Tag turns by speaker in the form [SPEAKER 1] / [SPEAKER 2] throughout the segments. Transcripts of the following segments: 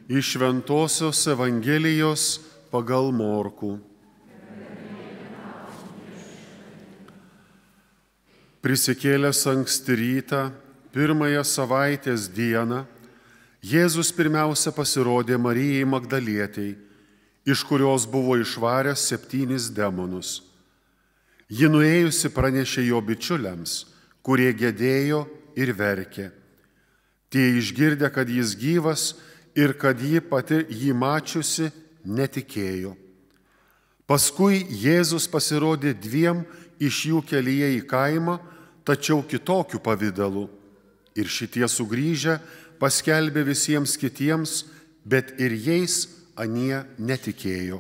[SPEAKER 1] iš Šventosios Evangelijos pagal Morkų. Prisikėlęs anksti rytą, pirmąją savaitės dieną, Jėzus pirmiausia pasirodė Marijai Magdalietei, iš kurios buvo išvaręs 7 demonus. Ji nuėjusi pranešė jo bičiuliams, kurie gedėjo ir verkė. Tie išgirdę, kad jis gyvas ir kad ji pati jį mačiusi, netikėjo. Paskui Jėzus pasirodė 2 iš jų kelyje į kaimą, tačiau kitokiu pavidalu. Ir šitie sugrįžę paskelbė visiems kitiems, bet ir jais anie netikėjo.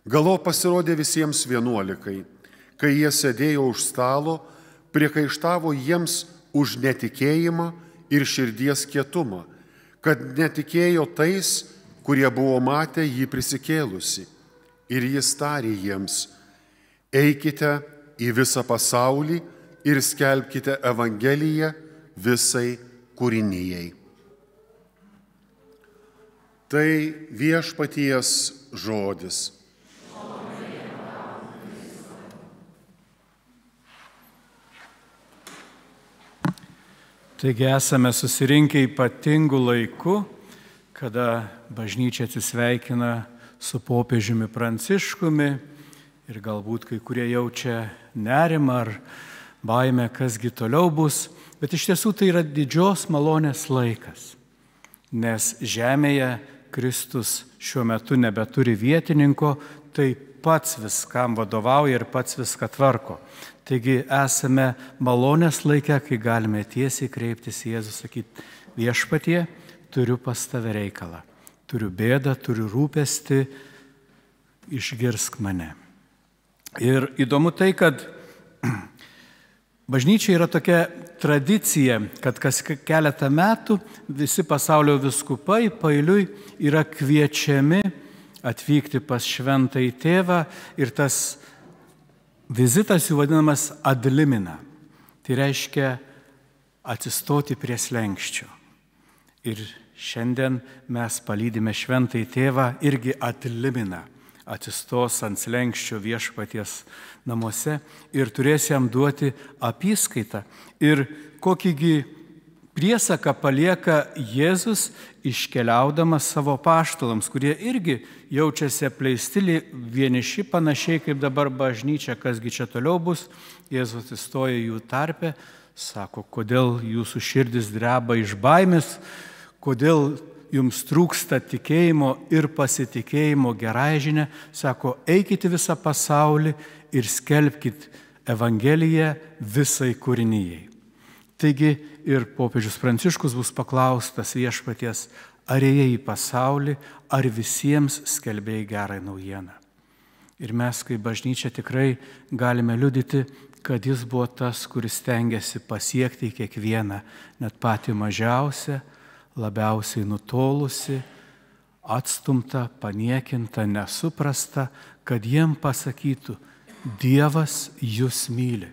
[SPEAKER 1] Galop pasirodė visiems 11, kai jie sėdėjo už stalo, priekaištavo jiems už netikėjimą ir širdies kietumą, kad netikėjo tais, kurie buvo matę jį prisikėlusi. Ir jis tarė jiems: eikite į visą pasaulį ir skelbkite Evangeliją visai kūrinijai. Tai viešpaties žodis.
[SPEAKER 2] Taigi esame susirinkę ypatingų laikų, kada bažnyčia atsisveikina su popiežiumi Pranciškumi ir galbūt kai kurie jaučia nerimą ar baimę, kasgi toliau bus, bet iš tiesų tai yra didžios malonės laikas, nes žemėje Kristus šiuo metu nebeturi vietininko, tai pats viskam vadovauja ir pats viską tvarko. Taigi esame malonės laike, kai galime tiesiai kreiptis į Jėzų, sakyti: viešpatie, turiu pas tave reikalą, turiu bėdą, turiu rūpestį, išgirsk mane. Ir įdomu tai, kad bažnyčia yra tokia tradicija, kad kas keletą metų visi pasaulio vyskupai paeiliui yra kviečiami atvykti pas Šventąjį Tėvą ir tas vizitas jų vadinamas ad limina. Tai reiškia atsistoti prie slenksčio. Ir šiandien mes palydime Šventąjį Tėvą irgi ad limina. Atsistos ant slenksčio viešpaties namuose ir turės jam duoti apyskaitą. Ir kokįgi priesaką palieka Jėzus iškeliaudamas savo apaštalams, kurie irgi jaučiasi apleisti, vieniši, panašiai kaip dabar bažnyčia, kasgi čia toliau bus. Jėzus atsistoja jų tarpe, sako: kodėl jūsų širdis dreba iš baimės, kodėl jums trūksta tikėjimo ir pasitikėjimo gerąją žinią, sako: eikite visą pasaulį ir skelbkite Evangeliją visai kūrinijai. Taigi ir popiežius Pranciškus bus paklaustas viešpaties: ar ėjai į pasaulį, ar visiems skelbėjai gerąją naujieną. Ir mes, kaip bažnyčia, tikrai galime liudyti, kad jis buvo tas, kuris stengiasi pasiekti kiekvieną, net patį mažiausią, labiausiai nutolusi, atstumta, paniekinta, nesuprasta, kad jiem pasakytų: Dievas jūs myli,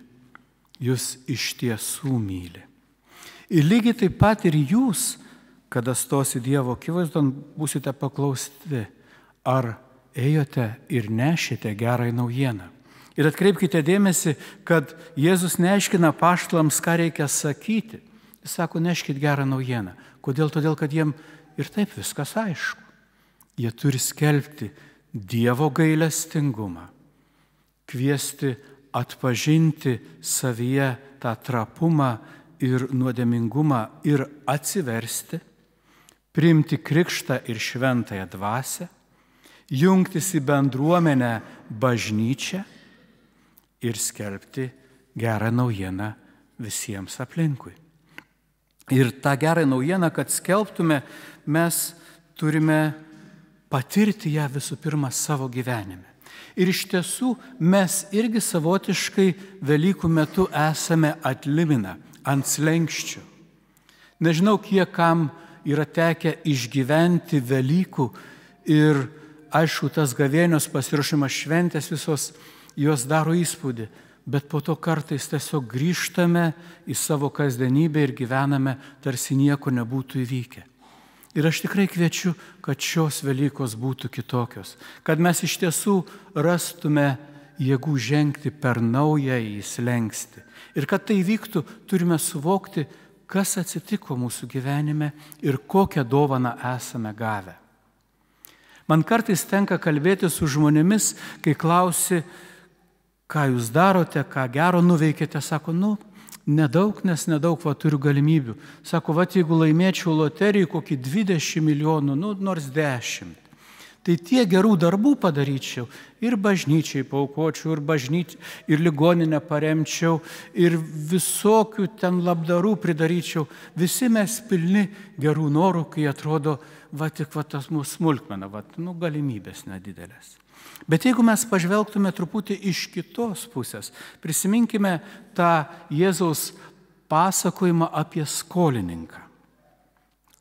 [SPEAKER 2] jūs iš tiesų myli. Ir lygiai taip pat ir jūs, kada stosi Dievo akivaizdon, būsite paklausti, ar ėjote ir nešėte gerąją naujieną. Ir atkreipkite dėmesį, kad Jėzus neaiškina apaštalams, ką reikia sakyti. Jis sako: neškit gerą naujieną. Kodėl? Todėl, kad jiem ir taip viskas aišku. Jie turi skelbti Dievo gailestingumą, kviesti atpažinti savyje tą trapumą ir nuodėmingumą ir atsiversti, priimti krikštą ir šventąją dvasią, jungtis į bendruomenę bažnyčią ir skelbti gerą naujieną visiems aplinkui. Ir tą gerą naujieną, kad skelbtume, mes turime patirti ją visų pirma savo gyvenime. Ir iš tiesų mes irgi savotiškai Velykų metu esame ad limina, ant slenksčio. Nežinau, kiek kam yra tekę išgyventi Velykų ir aišku, tas gavėnios pasiruošimas, šventės visos, jos daro įspūdį, bet po to kartais tiesiog grįžtame į savo kasdienybę ir gyvename, tarsi nieko nebūtų įvykę. Ir aš tikrai kviečiu, kad šios Velykos būtų kitokios, kad mes iš tiesų rastume jėgų žengti per naująjį slenkstį. Ir kad tai vyktų, turime suvokti, kas atsitiko mūsų gyvenime ir kokią dovaną esame gavę. Man kartais tenka kalbėti su žmonėmis, kai klausi, ką jūs darote, ką gero nuveikėte, sako, nedaug, nes nedaug, turiu galimybių. Sako, jeigu laimėčiau loterijai kokį 20 milijonų, nors 10, tai tie gerų darbų padaryčiau, ir bažnyčiai paaukočiau, ir ligoninę paremčiau, ir visokių ten labdarų pridaryčiau. Visi mes pilni gerų norų, kai atrodo, tik tas mūsų smulkmena, galimybės nedidelės. Bet jeigu mes pažvelgtume truputį iš kitos pusės, prisiminkime tą Jėzaus pasakojimą apie skolininką,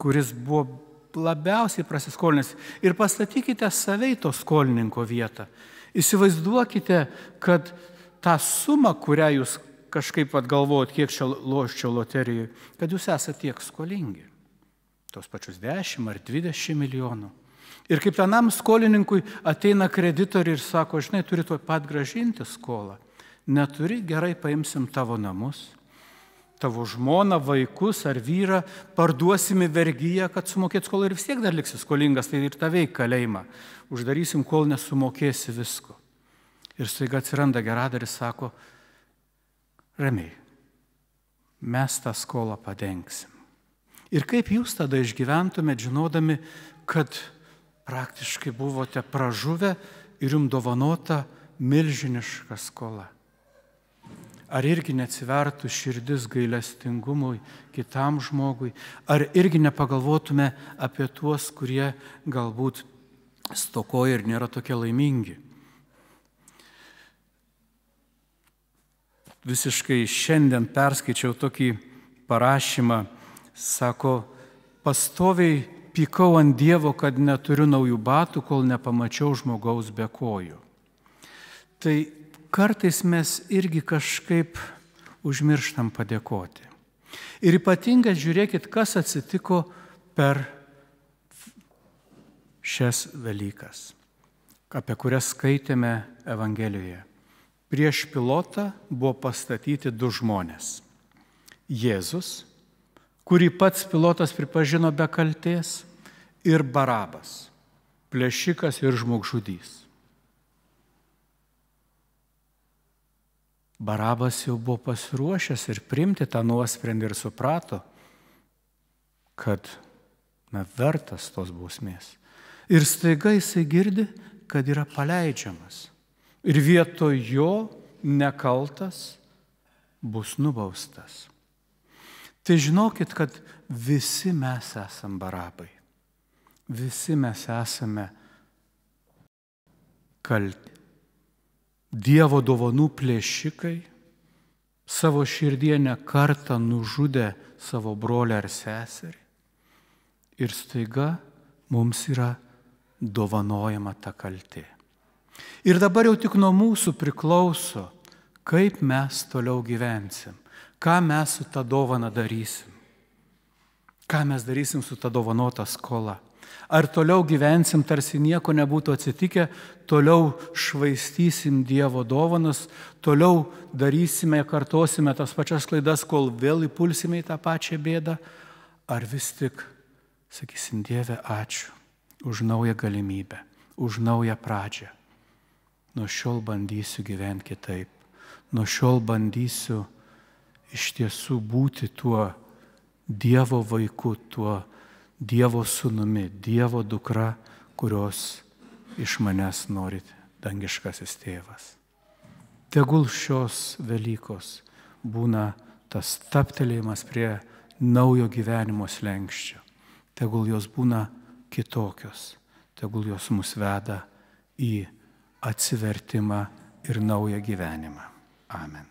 [SPEAKER 2] kuris buvo labiausiai prasiskolinęs. Ir pastatykite save į to skolininko vietą. Įsivaizduokite, kad tą sumą, kurią jūs kažkaip galvojat, kiek čia loščiau loterijai, kad jūs esate tiek skolingi. Tos pačius 10 ar 20 milijonų. Ir kaip vienam skolininkui ateina kreditoriai ir sako, žinai, turi tuoj pat grąžinti skolą. Neturi, gerai, paimsim tavo namus, tavo žmoną, vaikus ar vyrą, parduosime vergyją, kad sumokėt skolą ir vis tiek dar liksi skolingas, tai ir tave į kalėjimą. Uždarysim, kol nesumokėsi visko. Ir staiga atsiranda geradaris, sako, ramiai, mes tą skolą padengsim. Ir kaip jūs tada išgyventumėt, žinodami, kad praktiškai buvote pražuvę ir jums dovanota milžiniška skola. Ar irgi neatsivertų širdis gailestingumui kitam žmogui, ar irgi nepagalvotume apie tuos, kurie galbūt stokoja ir nėra tokie laimingi. Visiškai šiandien perskaičiau tokį parašymą, sako, pastoviai pykau ant Dievo, kad neturiu naujų batų, kol nepamačiau žmogaus be kojų. Tai kartais mes irgi kažkaip užmirštam padėkoti. Ir ypatingai žiūrėkit, kas atsitiko per šias Velykas, apie kurias skaitėme Evangelijoje. Prieš Pilotą buvo pastatyti 2 žmonės. Jėzus, kurį pats Pilotas pripažino be kaltės, ir Barabas, plėšikas ir žmogžudys. Barabas jau buvo pasiruošęs ir priimti tą nuosprendį ir suprato, kad vertas tos bausmės. Ir staiga jisai girdi, kad yra paleidžiamas. Ir vietoj jo nekaltas bus nubaustas. Tai žinokit, kad visi mes esam Barabai. Visi mes esame kalti. Dievo dovanų plėšikai, savo širdyje ne kartą nužudė savo brolį ar seserį. Ir staiga mums yra dovanojama ta kaltė. Ir dabar jau tik nuo mūsų priklauso, kaip mes toliau gyvensim, ką mes su ta dovana darysim, ką mes darysim su ta dovanota skola. Ar toliau gyvensim, tarsi nieko nebūtų atsitikę, toliau švaistysim Dievo dovanas, toliau darysime, kartosime tas pačias klaidas, kol vėl įpulsime į tą pačią bėdą, ar vis tik sakysim, Dieve, ačiū už naują galimybę, už naują pradžią. Nuo šiol bandysiu gyventi kitaip, nuo šiol bandysiu iš tiesų būti tuo Dievo vaiku, tuo Dievo sūnumi, Dievo dukra, kurios iš manęs nori dangiškasis tėvas. Tegul šios Velykos būna tas stabtelėjimas prie naujo gyvenimo slenksčio. Tegul jos būna kitokios, tegul jos mus veda į atsivertimą ir naują gyvenimą. Amen.